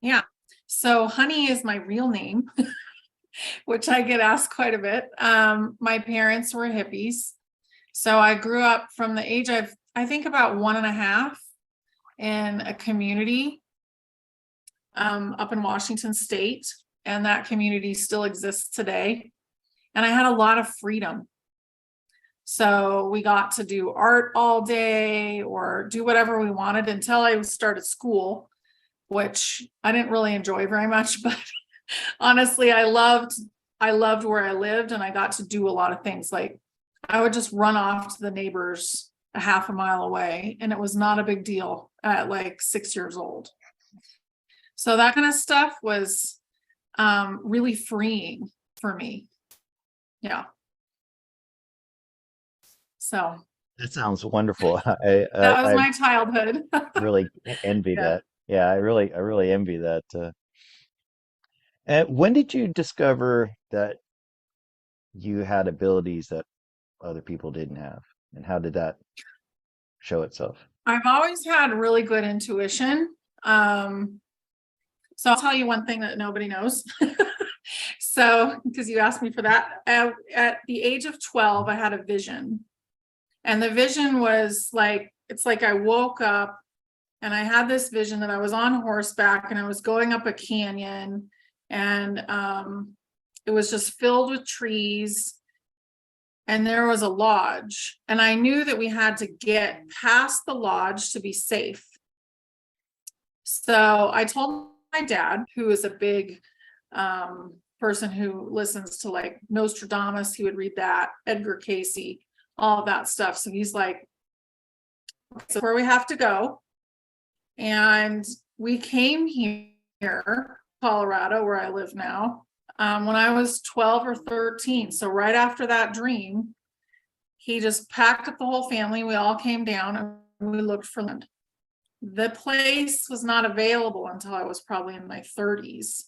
Yeah. So Honey is my real name, which I get asked quite a bit. My parents were hippies. So I grew up from the age of, I think about 1.5 in a community up in Washington State. And that community still exists today. And I had a lot of freedom. So we got to do art all day or do whatever we wanted until I started school, which I didn't really enjoy very much, but honestly, I loved where I lived and I got to do a lot of things. Like I would just run off to the neighbors a half a mile away, and it was not a big deal at like 6 years old. So that kind of stuff was really freeing for me. Yeah. So That sounds wonderful. that was I my childhood. really envy Yeah. that. Yeah, I really envy that. And when did you discover that you had abilities that other people didn't have? And how did that show itself? I've always had really good intuition. Um, so I'll tell you one thing that nobody knows. So, because you asked me for that, at the age of 12, I had a vision. And the vision was like, it's like I woke up and I had this vision that I was on horseback and I was going up a canyon, and it was just filled with trees, and there was a lodge, and I knew that we had to get past the lodge to be safe. So I told my dad, who is a big person who listens to like Nostradamus, he would read that, Edgar Casey, all of that stuff. So he's like, so where we have to go. And we came here, Colorado, where I live now, when I was 12 or 13. So right after that dream, he just packed up the whole family. We all came down and we looked for land. The place was not available until I was probably in my 30s.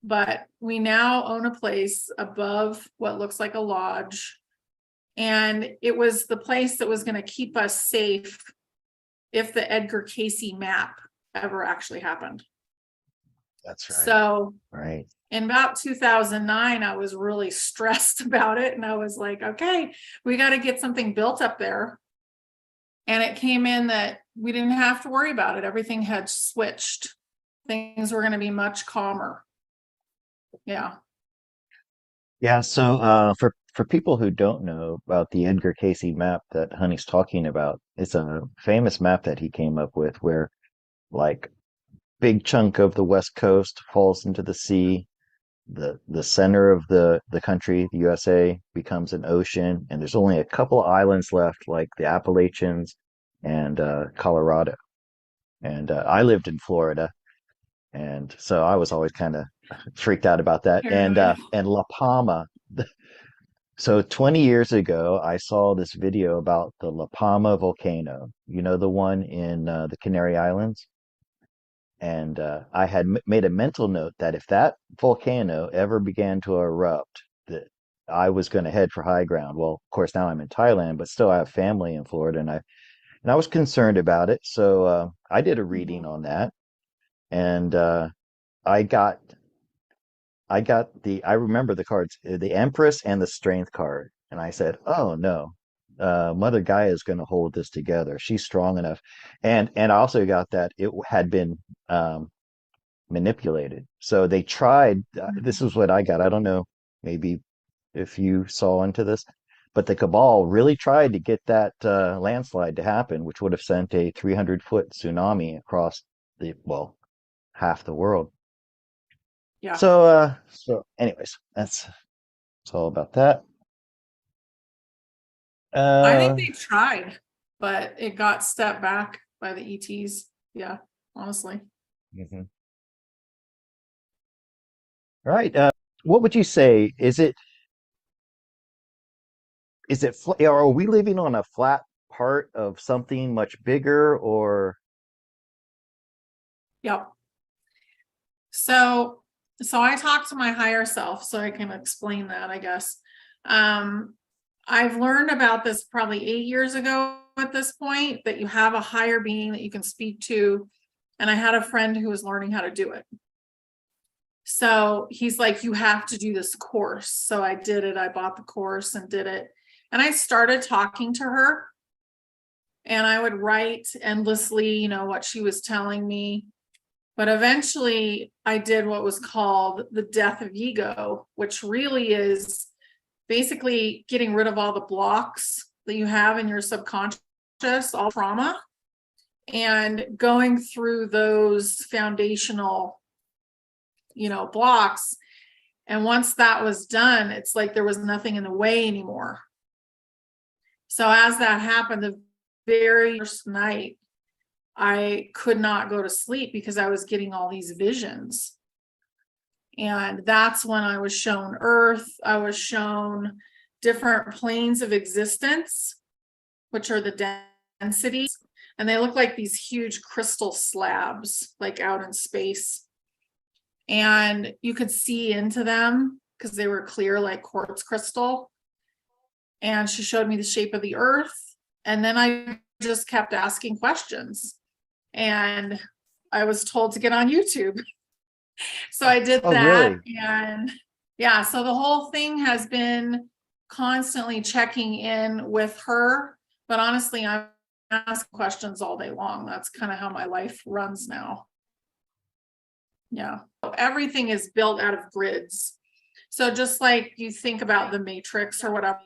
But we now own a place above what looks like a lodge. And it was the place that was going to keep us safe if the Edgar Casey map ever actually happened. That's right. So Right. in about 2009, I was really stressed about it. And I was like, okay, we got to get something built up there. And it came in that we didn't have to worry about it. Everything had switched. Things were going to be much calmer. Yeah. Yeah, so for people who don't know about the Edgar Casey map that Honey's talking about, it's a famous map that he came up with where like big chunk of the West Coast falls into the sea. The center of the country, the USA, becomes an ocean, and there's only a couple islands left, like the Appalachians and Colorado. And I lived in Florida, and so I was always kind of freaked out about that. Paranoid. And La Palma. So 20 years ago, I saw this video about the La Palma volcano. You know, the one in the Canary Islands. And I had made a mental note that if that volcano ever began to erupt, that I was going to head for high ground. Well, of course, now I'm in Thailand, but still I have family in Florida, and I was concerned about it. So I did a reading Mhm. on that, and I got I remember the cards, the Empress and the Strength card, and I said, oh no. Mother Gaia is going to hold this together. She's strong enough, and I also got that it had been um, manipulated. So they tried, this is what I got. I don't know, maybe if you saw into this, but the cabal really tried to get that landslide to happen, which would have sent a 300-foot tsunami across well, half the world. Yeah. So anyways, that's all about that. I think Uh, they tried, but it got stepped back by the ETs. Yeah, honestly. mhm. All right. What would you say? Or are we living on a flat part of something much bigger, or Yep. So I talked to my higher self, so I can explain that, I guess. Um, I've learned about this probably 8 years ago at this point, that you have a higher being that you can speak to. And I had a friend who was learning how to do it. So he's like, you have to do this course. So I did it. I bought the course and did it. And I started talking to her, and I would write endlessly, you know, what she was telling me. But eventually I did what was called the death of ego, which really is basically getting rid of all the blocks that you have in your subconscious, all trauma, and going through those foundational, you know, blocks. And once that was done, it's like there was nothing in the way anymore. So as that happened, the very first night, I could not go to sleep because I was getting all these visions. And that's when I was shown Earth. I was shown different planes of existence, which are the densities. And they look like these huge crystal slabs, like out in space. And you could see into them because they were clear like quartz crystal. And she showed me the shape of the Earth. And then I just kept asking questions. And I was told to get on YouTube. So I did Oh, that. really? And yeah, so the whole thing has been constantly checking in with her. But honestly, I'm asking questions all day long. That's kind of how my life runs now. Yeah. So everything is built out of grids. So just like you think about the matrix or whatever.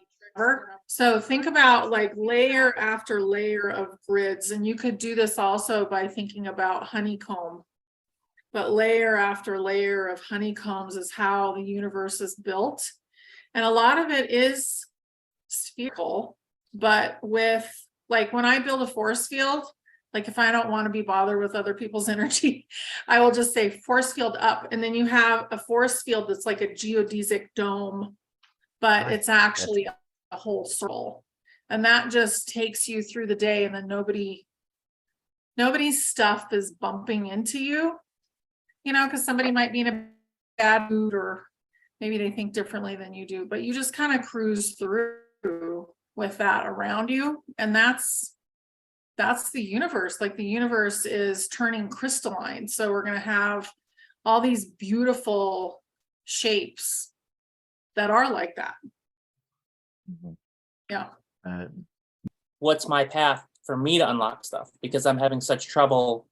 So think about like layer after layer of grids. And you could do this also by thinking about honeycomb. But layer after layer of honeycombs is how the universe is built. And a lot of it is spherical, but with like when I build a force field, like if I don't want to be bothered with other people's energy, I will just say force field up. And then you have a force field that's like a geodesic dome, but Right. it's actually a whole circle. And that just takes you through the day, and then nobody's stuff is bumping into you, you know, because somebody might be in a bad mood or maybe they think differently than you do, but you just kind of cruise through with that around you. And that's the universe. Like the universe is turning crystalline. So we're going to have all these beautiful shapes that are like that. Mhm. Yeah. What's my path for me to unlock stuff? Because I'm having such trouble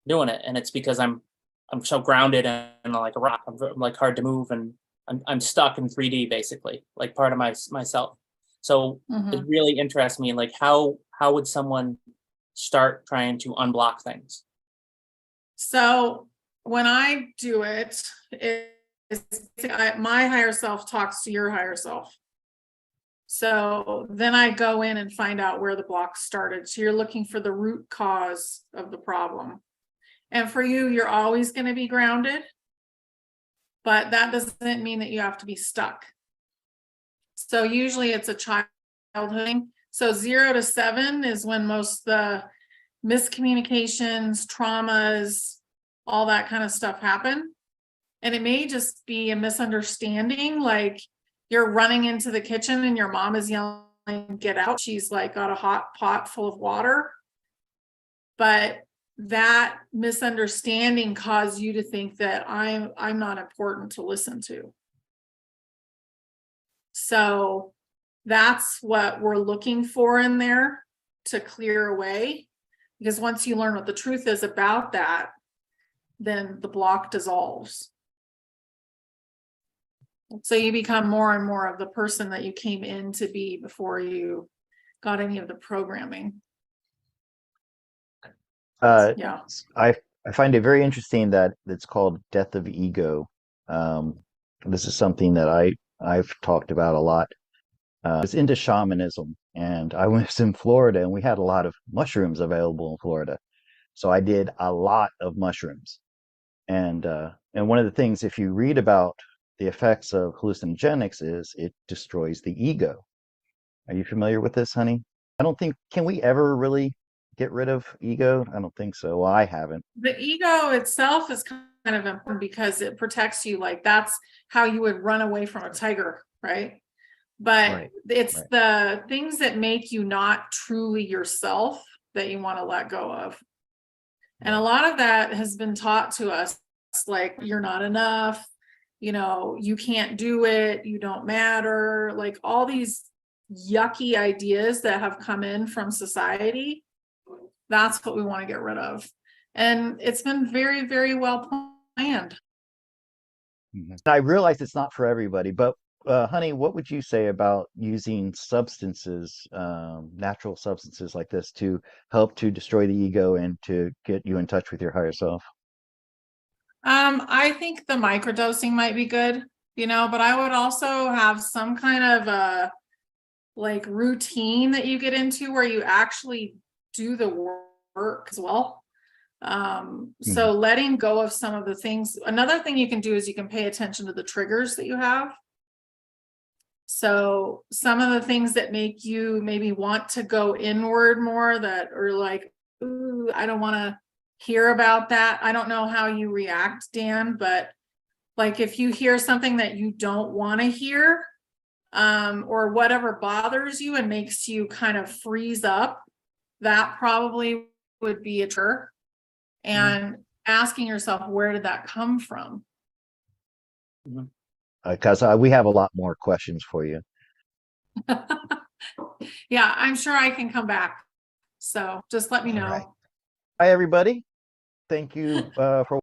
doing it. And it's because I'm so grounded and like a rock. I'm like hard to move, and I'm stuck in 3D basically, like part of myself. So it really interests me, like how would someone start trying to unblock things? So when I do it, my higher self talks to your higher self. So then I go in and find out where the block started. So you're looking for the root cause of the problem. And for you, you're always going to be grounded, but that doesn't mean that you have to be stuck. So usually it's a childhood thing. So 0 to 7 is when most the miscommunications, traumas, all that kind of stuff happen. And it may just be a misunderstanding, like you're running into the kitchen and your mom is yelling, "Get out." She's like got a hot pot full of water. But that misunderstanding caused you to think that I'm not important to listen to. So that's what we're looking for in there to clear away. Because once you learn what the truth is about that, then the block dissolves. So you become more and more of the person that you came in to be before you got any of the programming. Yeah. I find it very interesting that it's called death of ego. This is something that I've talked about a lot. I was into shamanism, and I was in Florida, and we had a lot of mushrooms available in Florida. So I did a lot of mushrooms. And one of the things, if you read about the effects of hallucinogenics, is it destroys the ego. Are you familiar with this, honey? I don't think, can we ever really get rid of ego? I don't think so. Well, I haven't. The ego itself is kind of important because it protects you. Like that's how you would run away from a tiger, right? But Right, it's right. the things that make you not truly yourself that you want to let go of. And a lot of that has been taught to us, like, you're not enough, you know, you can't do it, you don't matter, like all these yucky ideas that have come in from society. That's what we want to get rid of. And it's been very, very well planned. I realize it's not for everybody, but honey, what would you say about using substances, natural substances like this to help to destroy the ego and to get you in touch with your higher self? I think the microdosing might be good, you know, but I would also have some kind of a like routine that you get into where you actually do the work as well. So letting go of some of the things. Another thing you can do is you can pay attention to the triggers that you have. So some of the things that make you maybe want to go inward more, that are like, ooh, I don't want to hear about that. I don't know how you react, Dan, but like if you hear something that you don't want to hear, or whatever bothers you and makes you kind of freeze up, that probably would be a trigger. And asking yourself, where did that come from? Because we have a lot more questions for you. Yeah, I'm sure I can come back. So just let me All know. right. Hi, everybody. Thank you for